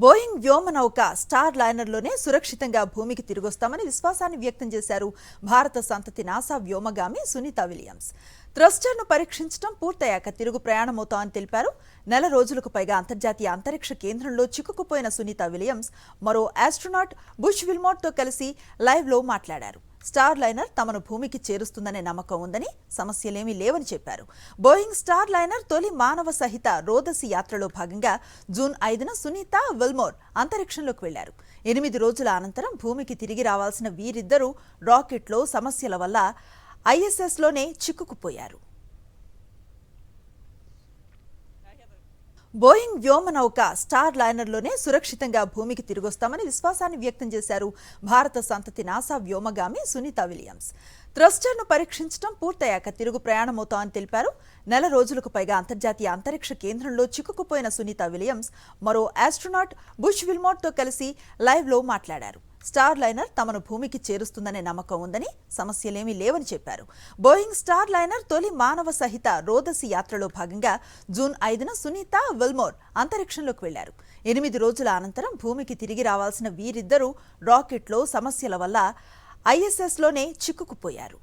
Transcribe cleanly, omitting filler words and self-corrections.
Boeing వ్యోమనౌక star లైనర్లోనే సురక్షితంగా భూమికి తిరిగొస్తామని విశ్వాసాన్ని వ్యక్తం చేశారు భారత సంతతి నాసా వ్యోమగామి సునీత విలియమ్స్. థ్రస్టర్ను పరీక్షించడం పూర్తయ్యాక తిరుగు ప్రయాణమవుతామని తెలిపారు. నెల రోజులకు పైగా అంతర్జాతీయ అంతరిక్ష కేంద్రంలో చిక్కుకుపోయిన సునీత విలియమ్స్ మరో ఆస్ట్రోనాట్ బుష్ విల్మోట్తో కలిసి లైవ్లో మాట్లాడారు. స్టార్ లైనర్ తమను భూమికి చేరుస్తుందనే నమ్మకం ఉందని, సమస్యలేమీ లేవని చెప్పారు. బోయింగ్ స్టార్ లైనర్ తొలి మానవ సహిత రోదసి యాత్రలో భాగంగా జూన్ 5న సునీత విల్మోర్ అంతరిక్షంలోకి వెళ్లారు. 8 రోజుల అనంతరం భూమికి తిరిగి రావాల్సిన వీరిద్దరూ రాకెట్లో సమస్యల వల్ల ISSలోనే చిక్కుకుపోయారు. బోయింగ్ వ్యోమనౌక స్టార్ లైనర్లోనే సురక్షితంగా భూమికి తిరిగొస్తామని విశ్వాసాన్ని వ్యక్తం చేశారు భారత సంతతి నాసా వ్యోమగామి సునీత విలియమ్స్. థ్రస్టర్ను పరీక్షించడం పూర్తయ్యాక తిరుగు ప్రయాణమవుతామని తెలిపారు. నెల రోజులకు పైగా అంతర్జాతీయ అంతరిక్ష కేంద్రంలో చిక్కుకుపోయిన సునీత విలియమ్స్ మరో ఆస్ట్రోనాట్ బుష్ విల్మోట్తో కలిసి లైవ్లో మాట్లాడారు. స్టార్ లైనర్ తమను భూమికి చేరుస్తుందనే నమ్మకం ఉందని, సమస్యలేమీ లేవని చెప్పారు. బోయింగ్ స్టార్ లైనర్ తొలి మానవ సహిత రోదసి యాత్రలో భాగంగా జూన్ 5న సునీత విల్మోర్ అంతరిక్షంలోకి వెళ్లారు. 8 రోజుల అనంతరం భూమికి తిరిగి రావాల్సిన వీరిద్దరూ రాకెట్లో సమస్యల వల్ల ISSలోనే చిక్కుకుపోయారు.